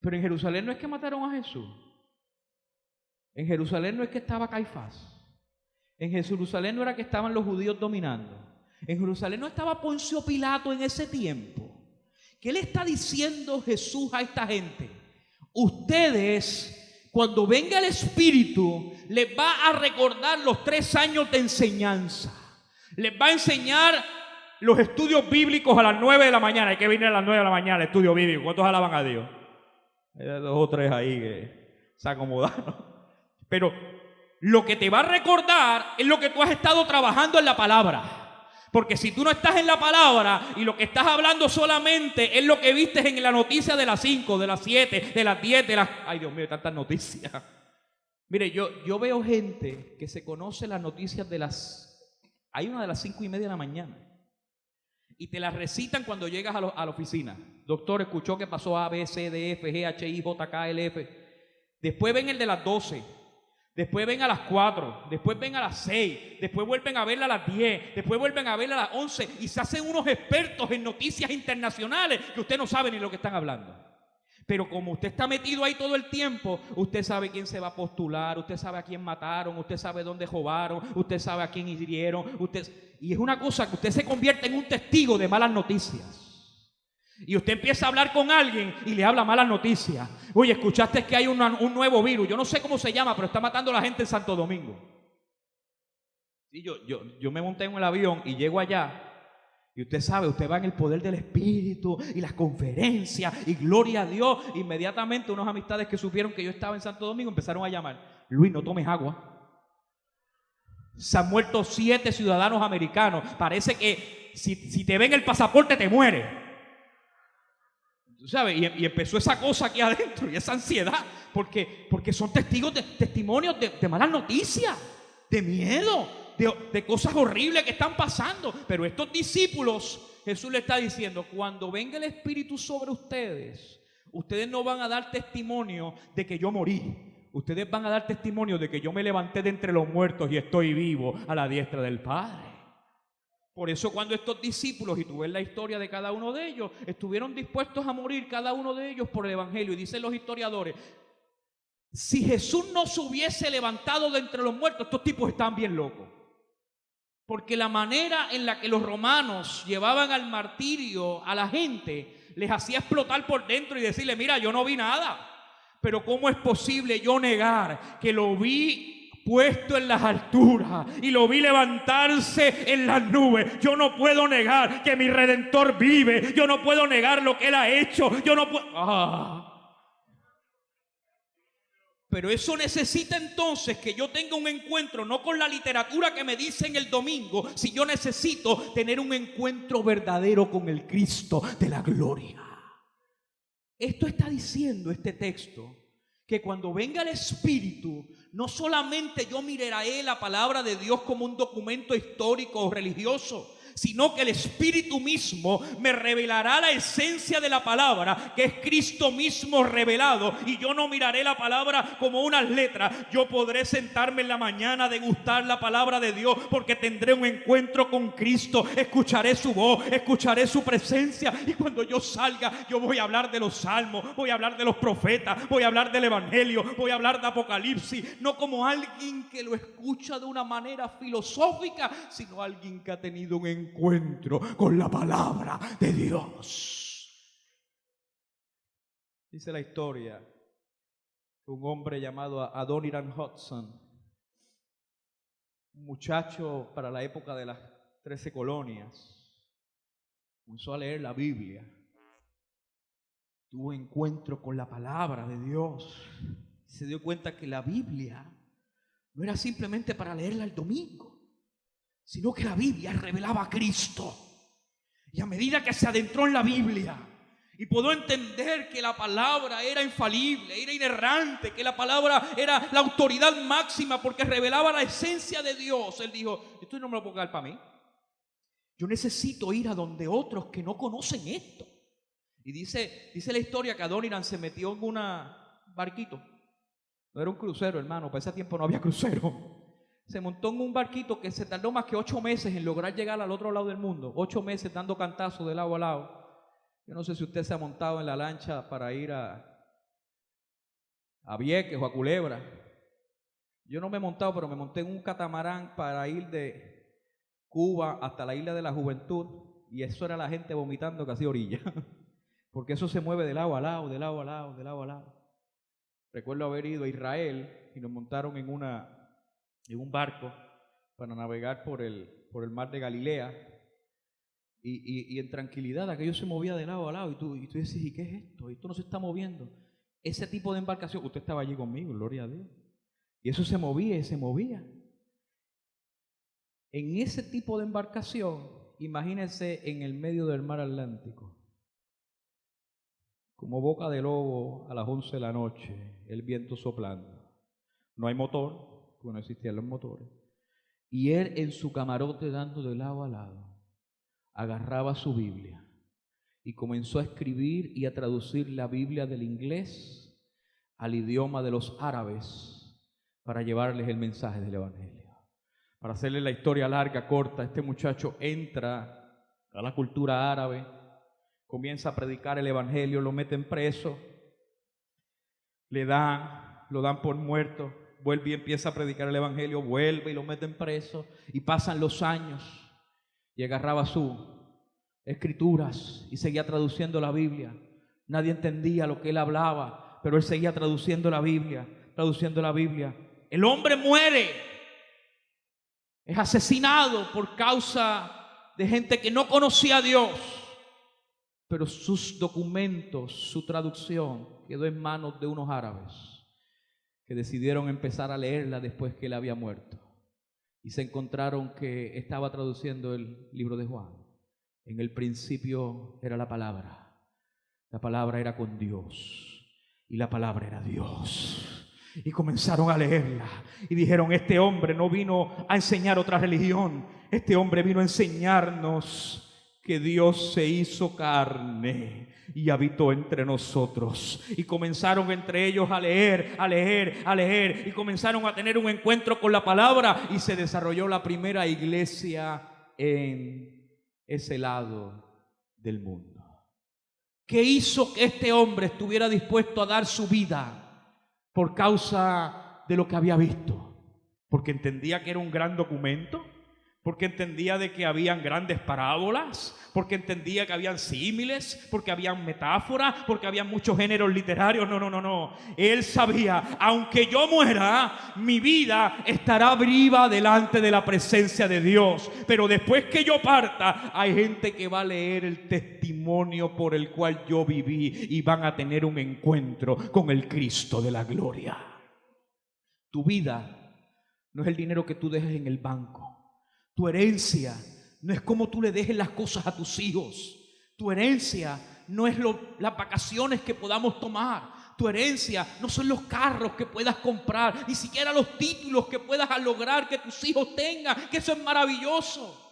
Pero en Jerusalén no es que mataron a Jesús. En Jerusalén no es que estaba Caifás. En Jerusalén no era que estaban los judíos dominando. En Jerusalén no estaba Poncio Pilato en ese tiempo. ¿Qué le está diciendo Jesús a esta gente? Ustedes, cuando venga el Espíritu, les va a recordar los 3 años de enseñanza. Les va a enseñar los estudios bíblicos a las 9 de la mañana. Hay que venir a las 9 de la mañana al estudio bíblico. ¿Cuántos alaban a Dios? Hay 2 o 3 ahí que se acomodaron. Pero lo que te va a recordar es lo que tú has estado trabajando en la palabra. Porque si tú no estás en la palabra y lo que estás hablando solamente es lo que viste en la noticia de las 5, de las 7, de las 10, de las... Ay, Dios mío, tantas noticias. Mire, yo veo gente que se conoce las noticias de las... Hay una de las 5:30 de la mañana. Y te las recitan cuando llegas a la oficina. Doctor, escuchó que pasó A, B, C, D, F, G, H, I, J, K, L, F. Después ven el de las 12. Después ven a las 4, después ven a las 6, después vuelven a verla a las 10, después vuelven a verla a las 11 y se hacen unos expertos en noticias internacionales que usted no sabe ni lo que están hablando. Pero como usted está metido ahí todo el tiempo, usted sabe quién se va a postular, usted sabe a quién mataron, usted sabe dónde robaron, usted sabe a quién hirieron, y es una cosa que usted se convierte en un testigo de malas noticias. Y usted empieza a hablar con alguien y le habla malas noticias. Oye, escuchaste que hay un nuevo virus. Yo no sé cómo se llama, pero está matando a la gente en Santo Domingo. Y yo me monté en el avión y llego allá. Y usted sabe, usted va en el poder del Espíritu y las conferencias y gloria a Dios. Inmediatamente unas amistades que supieron que yo estaba en Santo Domingo empezaron a llamar. Luis, no tomes agua. Se han muerto 7 ciudadanos americanos. Parece que si te ven el pasaporte te mueres. ¿Sabes? Y empezó esa cosa aquí adentro y esa ansiedad, porque son testimonios de malas noticias, de miedo, de cosas horribles que están pasando. Pero estos discípulos, Jesús le está diciendo, cuando venga el Espíritu sobre ustedes, ustedes no van a dar testimonio de que yo morí. Ustedes van a dar testimonio de que yo me levanté de entre los muertos y estoy vivo a la diestra del Padre. Por eso cuando estos discípulos, y tú ves la historia de cada uno de ellos, estuvieron dispuestos a morir cada uno de ellos por el Evangelio. Y dicen los historiadores, si Jesús no se hubiese levantado de entre los muertos, estos tipos están bien locos. Porque la manera en la que los romanos llevaban al martirio a la gente, les hacía explotar por dentro y decirle, mira, yo no vi nada. Pero ¿cómo es posible yo negar que lo vi puesto en las alturas y lo vi levantarse en las nubes? Yo no puedo negar que mi Redentor vive. Yo no puedo negar lo que Él ha hecho. Yo no puedo... Pero eso necesita entonces que yo tenga un encuentro, no con la literatura que me dicen el domingo, si yo necesito tener un encuentro verdadero con el Cristo de la gloria. Esto está diciendo este texto, que cuando venga el Espíritu, no solamente yo miraré la palabra de Dios como un documento histórico o religioso, sino que el Espíritu mismo me revelará la esencia de la palabra, que es Cristo mismo revelado. Y yo no miraré la palabra como unas letras. Yo podré sentarme en la mañana a degustar la palabra de Dios, porque tendré un encuentro con Cristo. Escucharé su voz, escucharé su presencia. Y cuando yo salga, yo voy a hablar de los salmos, voy a hablar de los profetas, voy a hablar del Evangelio, voy a hablar de Apocalipsis. No como alguien que lo escucha de una manera filosófica, sino alguien que ha tenido un encuentro con la palabra de Dios. Dice la historia un hombre llamado Adoniram Hudson, un muchacho para la época de las 13 colonias, comenzó a leer la Biblia, tuvo encuentro con la palabra de Dios, se dio cuenta que la Biblia no era simplemente para leerla el domingo, sino que la Biblia revelaba a Cristo. Y a medida que se adentró en la Biblia y pudo entender que la palabra era infalible, era inerrante, que la palabra era la autoridad máxima porque revelaba la esencia de Dios, él dijo: esto no me lo puedo quedar para mí. Yo necesito ir a donde otros que no conocen esto. Y dice la historia que Adoniram se metió en un barquito. No era un crucero, hermano, para ese tiempo no había crucero. Se montó en un barquito que se tardó más que 8 meses en lograr llegar al otro lado del mundo. 8 meses dando cantazos de lado a lado. Yo no sé si usted se ha montado en la lancha para ir a Vieques o a Culebra. Yo no me he montado, pero me monté en un catamarán para ir de Cuba hasta la Isla de la Juventud. Y eso era la gente vomitando casi a orilla. Porque eso se mueve de lado a lado, de lado a lado, de lado a lado. Recuerdo haber ido a Israel y nos montaron en un barco para navegar por el mar de Galilea y en tranquilidad aquello se movía de lado a lado y tú decís: ¿y qué es esto? Esto no se está moviendo. Ese tipo de embarcación, usted estaba allí conmigo, gloria a Dios, y eso se movía y se movía. En ese tipo de embarcación, imagínense en el medio del mar Atlántico, como boca de lobo a las 11 de la noche, el viento soplando. No hay motor, porque no existían los motores. Y él en su camarote dando de lado a lado, agarraba su Biblia y comenzó a escribir y a traducir la Biblia del inglés al idioma de los árabes para llevarles el mensaje del Evangelio. Para hacerle la historia larga, corta, este muchacho entra a la cultura árabe, comienza a predicar el Evangelio, lo meten preso, lo dan por muerto, vuelve y empieza a predicar el Evangelio, vuelve y lo meten preso, y pasan los años, y agarraba sus escrituras y seguía traduciendo la Biblia. Nadie entendía lo que él hablaba, pero él seguía traduciendo la Biblia. El hombre muere, es asesinado por causa de gente que no conocía a Dios, pero sus documentos, su traducción quedó en manos de unos árabes que decidieron empezar a leerla después que él había muerto, y se encontraron que estaba traduciendo el libro de Juan. En el principio era la palabra era con Dios y la palabra era Dios. Y comenzaron a leerla y dijeron: este hombre no vino a enseñar otra religión, este hombre vino a enseñarnos que Dios se hizo carne y habitó entre nosotros. Y comenzaron entre ellos a leer y comenzaron a tener un encuentro con la palabra, y se desarrolló la primera iglesia en ese lado del mundo. ¿Qué hizo que este hombre estuviera dispuesto a dar su vida por causa de lo que había visto? Porque entendía que era un gran documento, porque entendía de que habían grandes parábolas, porque entendía que habían símiles, porque habían metáforas, porque había muchos géneros literarios. No. Él sabía: aunque yo muera, mi vida estará viva delante de la presencia de Dios. Pero después que yo parta, hay gente que va a leer el testimonio por el cual yo viví y van a tener un encuentro con el Cristo de la gloria. Tu vida no es el dinero que tú dejes en el banco. Tu herencia no es como tú le dejes las cosas a tus hijos. Tu herencia no es las vacaciones que podamos tomar. Tu herencia no son los carros que puedas comprar, ni siquiera los títulos que puedas lograr que tus hijos tengan, que eso es maravilloso.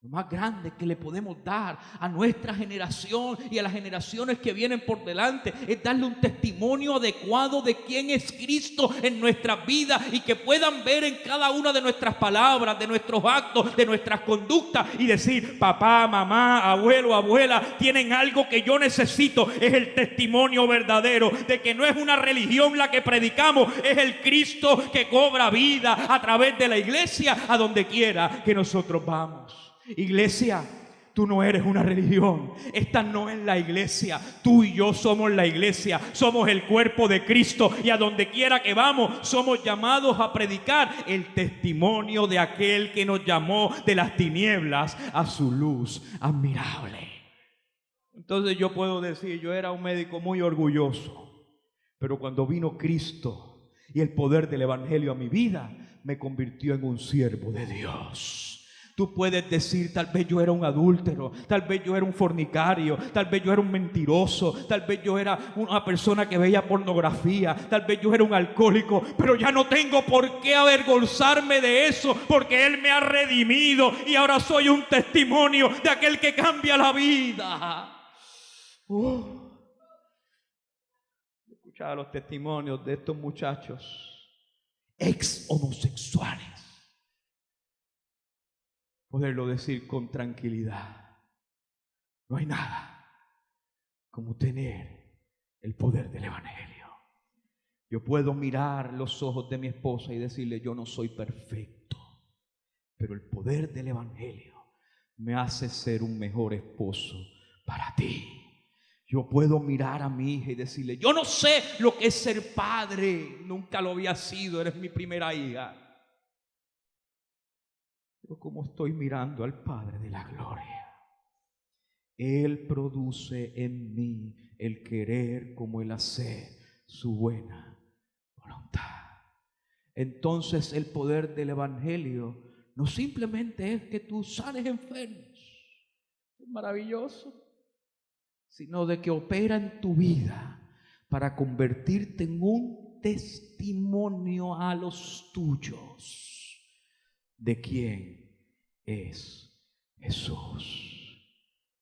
Lo más grande que le podemos dar a nuestra generación y a las generaciones que vienen por delante es darle un testimonio adecuado de quién es Cristo en nuestras vidas, y que puedan ver en cada una de nuestras palabras, de nuestros actos, de nuestras conductas, y decir: papá, mamá, abuelo, abuela, tienen algo que yo necesito. Es el testimonio verdadero de que no es una religión la que predicamos, es el Cristo que cobra vida a través de la iglesia a donde quiera que nosotros vamos. Iglesia, Tú no eres una religión. Esta no es la iglesia. Tú y yo somos la iglesia. Somos el cuerpo de Cristo. Y a donde quiera que vamos, somos llamados a predicar el testimonio de aquel que nos llamó de las tinieblas a su luz admirable. Entonces yo puedo decir, yo era un médico muy orgulloso. Pero cuando vino Cristo y el poder del evangelio a mi vida, me convirtió en un siervo de Dios. Tú puedes decir, tal vez yo era un adúltero, tal vez yo era un fornicario, tal vez yo era un mentiroso, tal vez yo era una persona que veía pornografía, tal vez yo era un alcohólico, pero ya no tengo por qué avergonzarme de eso, porque Él me ha redimido y ahora soy un testimonio de aquel que cambia la vida. Escuchaba los testimonios de estos muchachos ex homosexuales. Poderlo decir con tranquilidad. No hay nada como tener el poder del evangelio. Yo puedo mirar los ojos de mi esposa y decirle, yo no soy perfecto, pero el poder del evangelio me hace ser un mejor esposo para ti. Yo puedo mirar a mi hija y decirle, yo no sé lo que es ser padre, nunca lo había sido, eres mi primera hija. Pero como estoy mirando al Padre de la gloria, Él produce en mí el querer como el hacer, su buena voluntad. Entonces el poder del evangelio no simplemente es que tú sanes enfermos, es maravilloso, sino de que opera en tu vida para convertirte en un testimonio a los tuyos de quién es Jesús.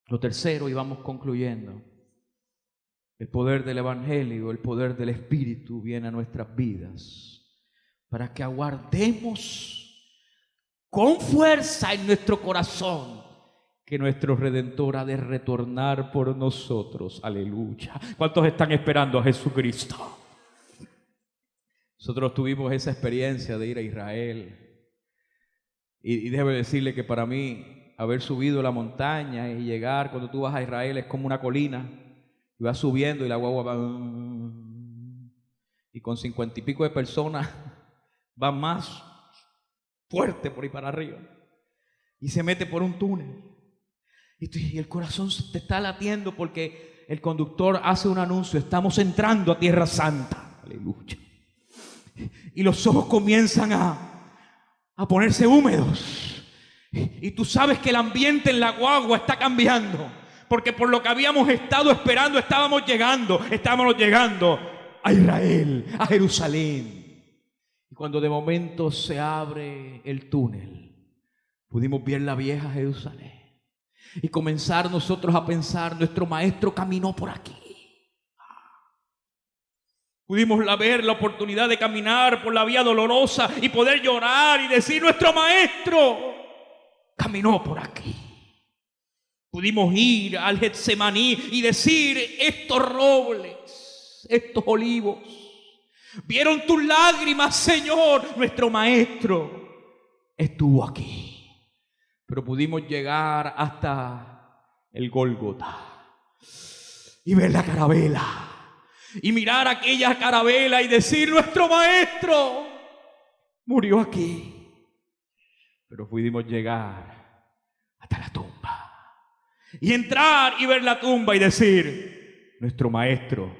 Lo tercero, y vamos concluyendo, el poder del evangelio, el poder del Espíritu viene a nuestras vidas para que aguardemos con fuerza en nuestro corazón que nuestro Redentor ha de retornar por nosotros. Aleluya. ¿Cuántos están esperando a Jesucristo? Nosotros tuvimos esa experiencia de ir a Israel. Y déjeme decirle que para mí haber subido la montaña y llegar, cuando tú vas a Israel, es como una colina. Y vas subiendo y la guagua va, y con 50 y pico de personas va más fuerte por ahí para arriba. Y se mete por un túnel. Y el corazón te está latiendo porque el conductor hace un anuncio: estamos entrando a Tierra Santa. Aleluya. Y los ojos comienzan a ponerse húmedos. Y tú sabes que el ambiente en la guagua está cambiando. Porque por lo que habíamos estado esperando, estábamos llegando a Israel, a Jerusalén. Y cuando de momento se abre el túnel, pudimos ver la vieja Jerusalén. Y comenzar nosotros a pensar, nuestro maestro caminó por aquí. Pudimos ver la oportunidad de caminar por la vía dolorosa y poder llorar y decir, nuestro maestro caminó por aquí. Pudimos ir al Getsemaní y decir, estos robles, estos olivos, vieron tus lágrimas, Señor. Nuestro maestro estuvo aquí. Pero pudimos llegar hasta el Gólgota y ver la carabela y mirar aquella carabela y decir, nuestro maestro murió aquí. Pero pudimos llegar hasta la tumba y entrar y ver la tumba y decir, nuestro maestro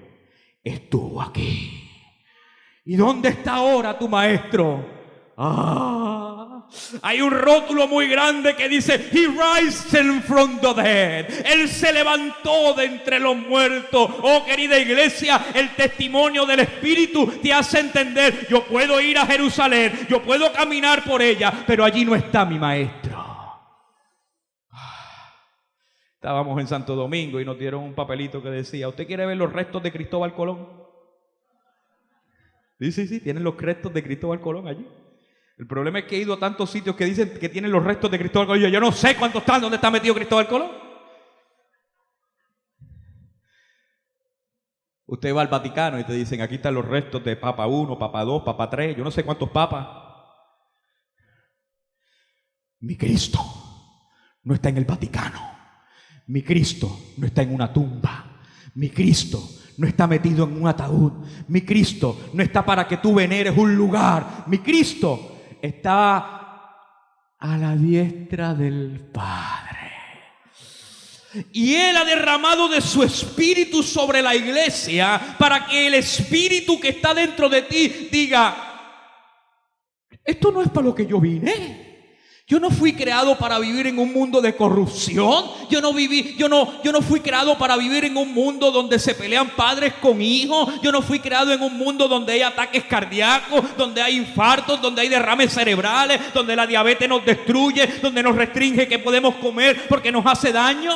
estuvo aquí. ¿Y dónde está ahora tu maestro? Hay un rótulo muy grande que dice, He risen from the dead. Él se levantó de entre los muertos. Oh, querida iglesia, el testimonio del Espíritu te hace entender, yo puedo ir a Jerusalén, yo puedo caminar por ella, pero allí no está mi maestro. Estábamos en Santo Domingo y nos dieron un papelito que decía, ¿usted quiere ver los restos de Cristóbal Colón? Sí, tienen los restos de Cristóbal Colón allí. El problema es que he ido a tantos sitios que dicen que tienen los restos de Cristóbal Colón. Yo no sé cuántos están, dónde está metido Cristóbal Colón. Usted va al Vaticano y te dicen, aquí están los restos de Papa 1, Papa 2, Papa 3, yo no sé cuántos papas. Mi Cristo no está en el Vaticano. Mi Cristo no está en una tumba. Mi Cristo no está metido en un ataúd. Mi Cristo no está para que tú veneres un lugar. Mi Cristo está a la diestra del Padre. Y Él ha derramado de su Espíritu sobre la iglesia para que el Espíritu que está dentro de ti diga: esto no es para lo que yo vine. Yo no fui creado para vivir en un mundo de corrupción. Yo no fui creado para vivir en un mundo donde se pelean padres con hijos. Yo no fui creado en un mundo donde hay ataques cardíacos, donde hay infartos, donde hay derrames cerebrales, donde la diabetes nos destruye, donde nos restringe qué podemos comer porque nos hace daño.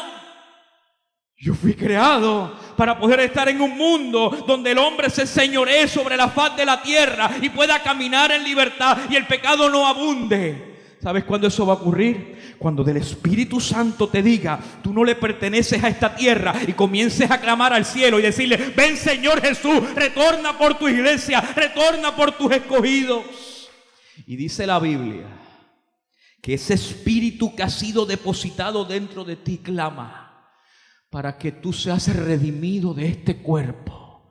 Yo fui creado para poder estar en un mundo donde el hombre se señoree sobre la faz de la tierra y pueda caminar en libertad y el pecado no abunde. ¿Sabes cuándo eso va a ocurrir? Cuando del Espíritu Santo te diga: tú no le perteneces a esta tierra, y comiences a clamar al cielo y decirle: ven Señor Jesús, retorna por tu iglesia, retorna por tus escogidos. Y dice la Biblia que ese Espíritu que ha sido depositado dentro de ti clama para que tú seas redimido de este cuerpo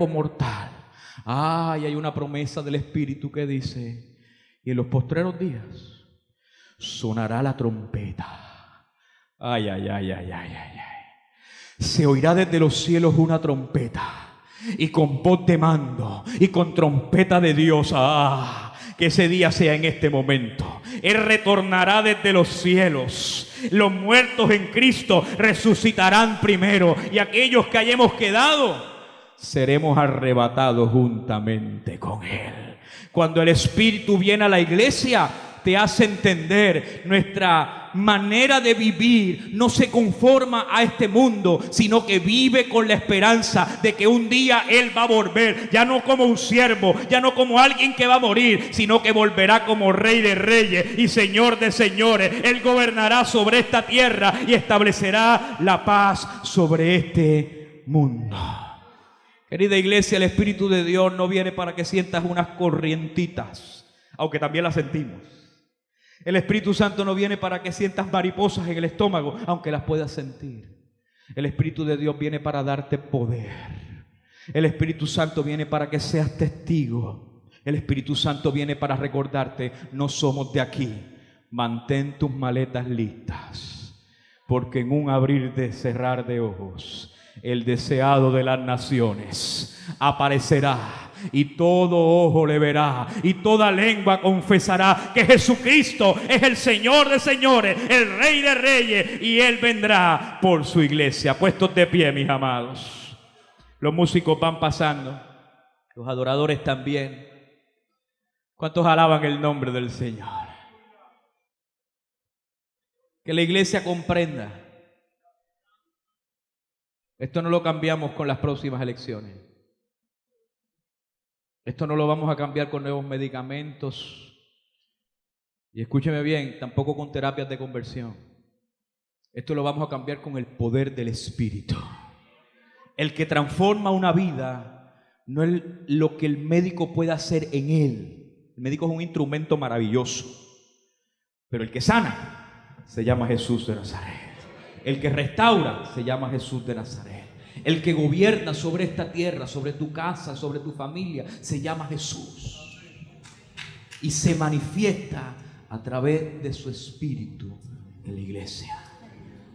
mortal. Ay, hay una promesa del Espíritu que dice: y en los postreros días sonará la trompeta. Ay, ay, ay, ay, ay, ay, ay. Se oirá desde los cielos una trompeta, y con voz de mando, y con trompeta de Dios. Que ese día sea en este momento. Él retornará desde los cielos. Los muertos en Cristo resucitarán primero, y aquellos que hayamos quedado seremos arrebatados juntamente con Él. Cuando el Espíritu viene a la iglesia, te hace entender: nuestra manera de vivir no se conforma a este mundo, sino que vive con la esperanza de que un día Él va a volver, ya no como un siervo, ya no como alguien que va a morir, sino que volverá como Rey de reyes y Señor de señores. Él gobernará sobre esta tierra y establecerá la paz sobre este mundo. Querida iglesia, el Espíritu de Dios no viene para que sientas unas corrientitas, aunque también las sentimos. El Espíritu Santo no viene para que sientas mariposas en el estómago, aunque las puedas sentir. El Espíritu de Dios viene para darte poder. El Espíritu Santo viene para que seas testigo. El Espíritu Santo viene para recordarte: no somos de aquí. Mantén tus maletas listas, porque en un abrir de cerrar de ojos el deseado de las naciones aparecerá, y todo ojo le verá, y toda lengua confesará que Jesucristo es el Señor de señores, el Rey de reyes, y Él vendrá por su iglesia. Puestos de pie, mis amados. Los músicos van pasando, los adoradores también. ¿Cuántos alaban el nombre del Señor? Que la iglesia comprenda: esto no lo cambiamos con las próximas elecciones. Esto no lo vamos a cambiar con nuevos medicamentos. Y escúcheme bien, tampoco con terapias de conversión. Esto lo vamos a cambiar con el poder del Espíritu. El que transforma una vida no es lo que el médico pueda hacer en él. El médico es un instrumento maravilloso, pero el que sana se llama Jesús de Nazaret. El que restaura se llama Jesús de Nazaret. El que gobierna sobre esta tierra, sobre tu casa, sobre tu familia, se llama Jesús. Y se manifiesta a través de su Espíritu en la iglesia.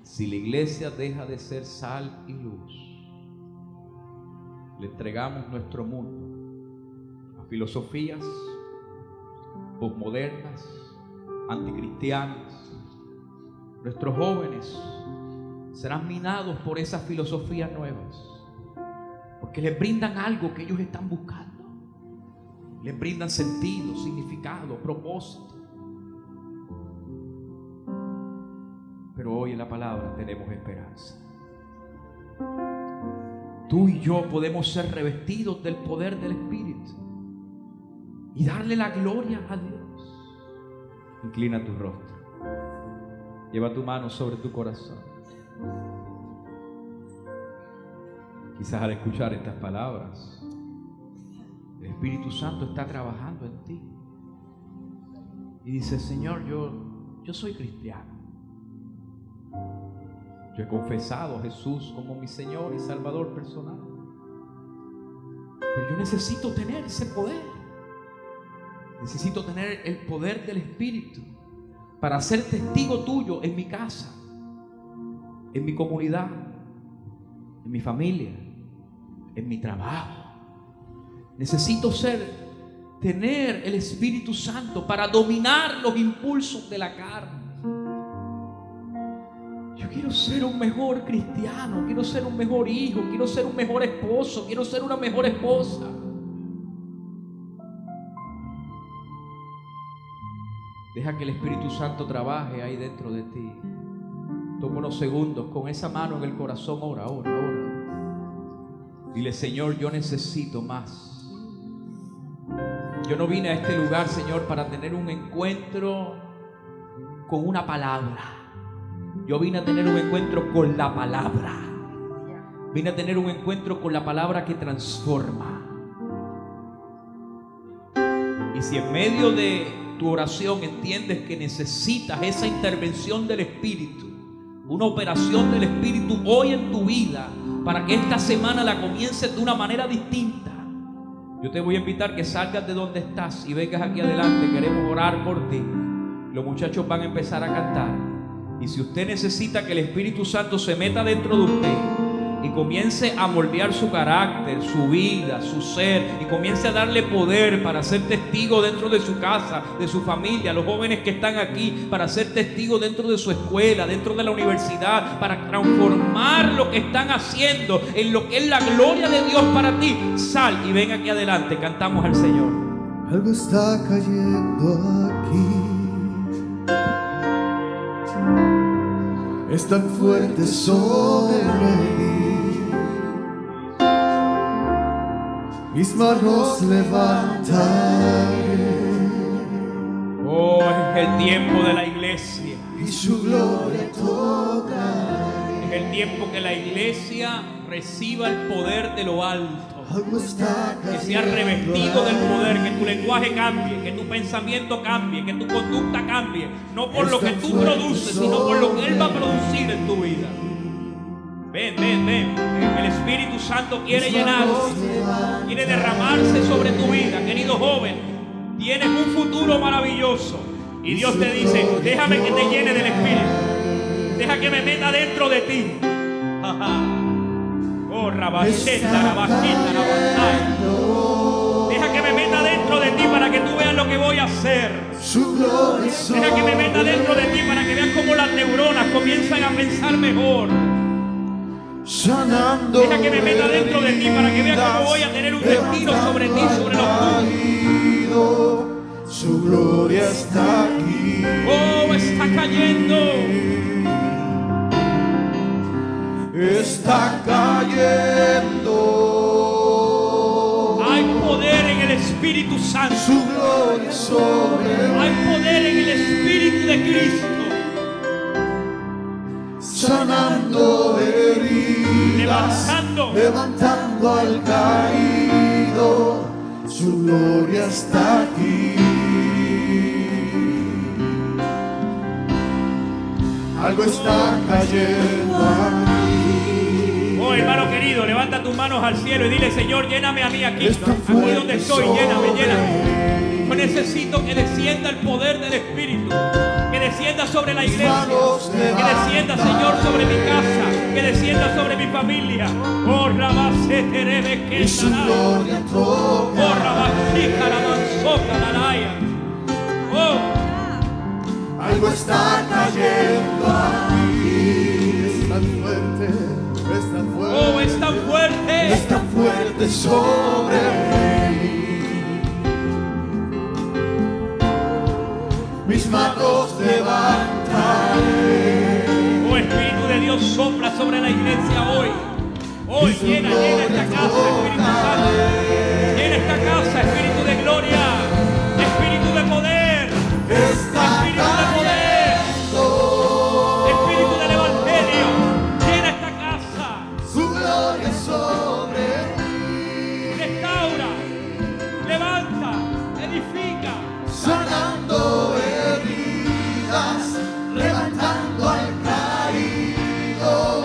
Si la iglesia deja de ser sal y luz, le entregamos nuestro mundo a filosofías posmodernas, anticristianas. Nuestros jóvenes serán minados por esas filosofías nuevas, porque les brindan algo que ellos están buscando. Les brindan sentido, significado, propósito. Pero hoy en la palabra tenemos esperanza. Tú y yo podemos ser revestidos del poder del Espíritu y darle la gloria a Dios. Inclina tu rostro. Lleva tu mano sobre tu corazón. Quizás al escuchar estas palabras, el Espíritu Santo está trabajando en ti. Y dice: Señor, yo soy cristiano. Yo he confesado a Jesús como mi Señor y Salvador personal. Pero yo necesito tener ese poder. Necesito tener el poder del Espíritu para ser testigo tuyo en mi casa, en mi comunidad, en mi familia, en mi trabajo. Necesito tener el Espíritu Santo para dominar los impulsos de la carne. Yo quiero ser un mejor cristiano, quiero ser un mejor hijo, quiero ser un mejor esposo, quiero ser una mejor esposa. Deja que el Espíritu Santo trabaje ahí dentro de ti. Toma unos segundos, con esa mano en el corazón, ora. Dile: Señor, yo necesito más. Yo no vine a este lugar, Señor, para tener un encuentro con una palabra. Yo vine a tener un encuentro con la palabra. Vine a tener un encuentro con la palabra que transforma. Y si en medio de tu oración entiendes que necesitas esa intervención del Espíritu, una operación del Espíritu hoy en tu vida, para que esta semana la comiences de una manera distinta, yo te voy a invitar que salgas de donde estás y vengas aquí adelante. Queremos orar por ti. Los muchachos van a empezar a cantar. Y si usted necesita que el Espíritu Santo se meta dentro de usted y comience a moldear su carácter, su vida, su ser, y comience a darle poder para ser testigo dentro de su casa, de su familia, los jóvenes que están aquí, para ser testigo dentro de su escuela, dentro de la universidad, para transformar lo que están haciendo en lo que es la gloria de Dios para ti, sal y ven aquí adelante. Cantamos al Señor. Algo está cayendo aquí. Es tan fuerte sobre mí. Mis manos levantaré. Oh, es el tiempo de la iglesia. Y su gloria tocaré. Es el tiempo que la iglesia reciba el poder de lo alto. Algo está Que sea revestido del poder, que tu lenguaje cambie, que tu pensamiento cambie, que tu conducta cambie, no por lo que tú produces, sino por lo que Él va a producir en tu vida. Ven. El Espíritu Santo quiere llenarse, quiere derramarse sobre tu vida, querido joven. Tienes un futuro maravilloso y Dios te dice: déjame que te llene del Espíritu, deja que me meta dentro de ti. Oh, rabacheta, rabajita, rabachai. Deja que me meta dentro de ti para que tú veas lo que voy a hacer. Deja que me meta dentro de ti para que veas cómo las neuronas comienzan a pensar mejor. Deja que me meta dentro de ti para que veas cómo voy a tener un destino sobre ti, sobre los tuyos. Su gloria está aquí. Oh, está cayendo. Está cayendo. Hay poder en el Espíritu Santo. Su gloria sobre mí. Hay poder en el Espíritu de Cristo. Sanando heridas, levantando al caído. Su gloria está aquí. Algo está cayendo aquí. Oh, hermano querido, levanta tus manos al cielo y dile: Señor, lléname a mí aquí donde estoy, lléname. Yo necesito que descienda el poder del Espíritu, que descienda sobre la iglesia, que descienda, Señor, sobre mi casa, que descienda sobre mi familia. Oh, rabacete, que su gloria oh, rabacita, la manzoca, la raya. Oh, algo está cayendo aquí. Es tan fuerte, es tan fuerte. Oh, es tan fuerte. Es tan fuerte sobre mí. Mis manos levantaré. Oh, Espíritu de Dios, sopla sobre la iglesia hoy. Hoy llena esta casa, Espíritu Santo. Llena esta casa, Espíritu de gloria, Espíritu de poder, Espíritu de poder, Espíritu del Evangelio. Llena esta casa. Su gloria sobre mí. Restaura, levanta, edifica. Sanando heridas, levantando al caído.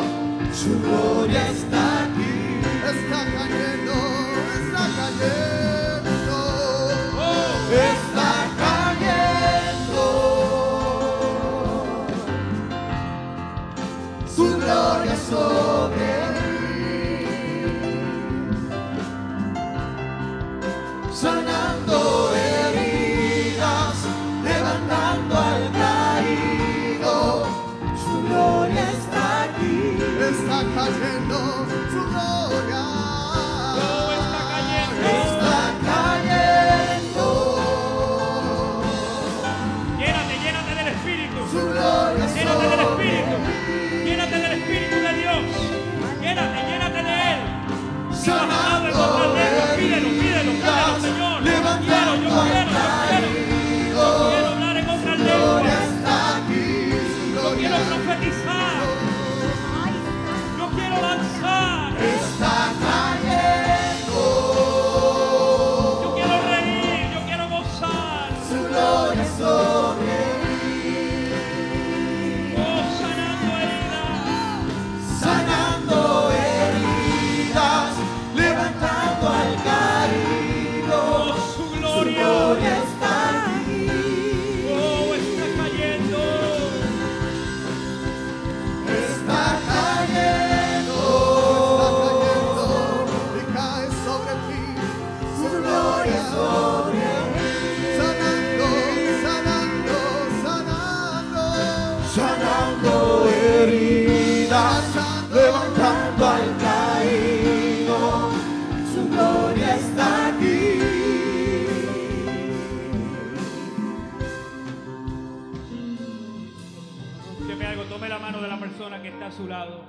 persona que está a su lado.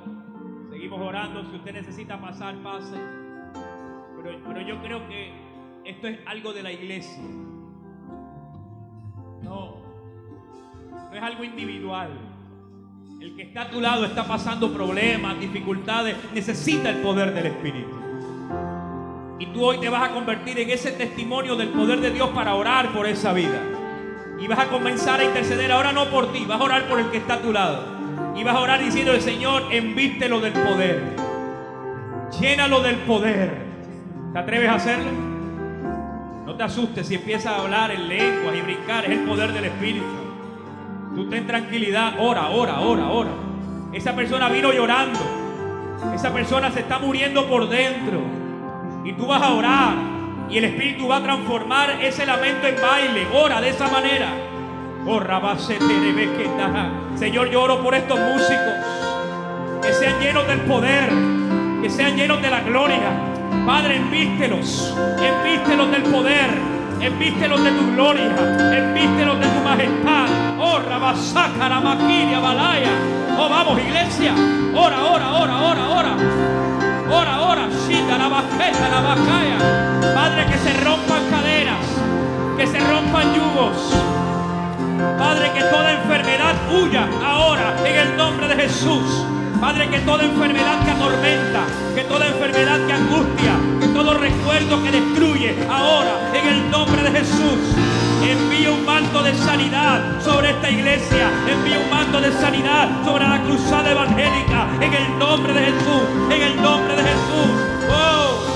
Seguimos orando. Si usted necesita pasar, pase. Pero yo creo que esto es algo de la iglesia. No es algo individual. El que está a tu lado está pasando problemas, dificultades, necesita el poder del Espíritu. Y tú hoy te vas a convertir en ese testimonio del poder de Dios para orar por esa vida. Y vas a comenzar a interceder ahora no por ti, vas a orar por el que está a tu lado. Y vas a orar diciendo al Señor, envístelo del poder. Llénalo del poder. ¿Te atreves a hacerlo? No te asustes si empiezas a hablar en lenguas y brincar, es el poder del Espíritu. Tú ten tranquilidad, ora. Esa persona vino llorando. Esa persona se está muriendo por dentro. Y tú vas a orar. Y el Espíritu va a transformar ese lamento en baile. Ora de esa manera. Señor, yo oro por estos músicos. Que sean llenos del poder. Que sean llenos de la gloria. Padre, envístelos del poder. Envístelos de tu gloria, envístelos de tu majestad. Oh, Rabasaca, la maquinia, balaya. Oh, vamos, iglesia. Ora. Shita, la baqueta, la bacaya. Padre, que se rompan cadenas, que se rompan yugos. Padre, que toda enfermedad huya ahora en el nombre de Jesús. Padre, que toda enfermedad que atormenta, que toda enfermedad que angustia, que todo recuerdo que destruye, ahora, en el nombre de Jesús, envía un manto de sanidad sobre esta iglesia, envía un manto de sanidad sobre la cruzada evangélica, en el nombre de Jesús, en el nombre de Jesús. ¡Oh!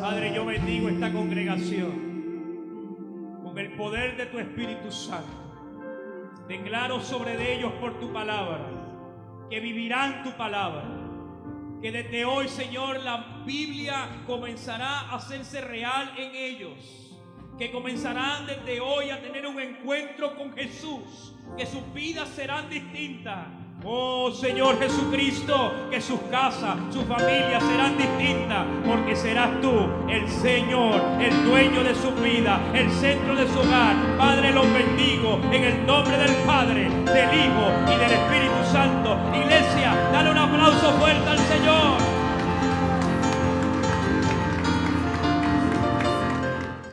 Padre, yo bendigo esta congregación con el poder de tu Espíritu Santo. Declaro sobre ellos por tu palabra que vivirán tu palabra, que desde hoy, Señor, la Biblia comenzará a hacerse real en ellos, que comenzarán desde hoy a tener un encuentro con Jesús, que sus vidas serán distintas. Oh Señor Jesucristo, que sus casas, sus familias serán distintas, porque serás tú el Señor, el dueño de su vida, el centro de su hogar. Padre, los bendigo en el nombre del Padre, del Hijo y del Espíritu Santo. Iglesia, dale un aplauso fuerte al Señor.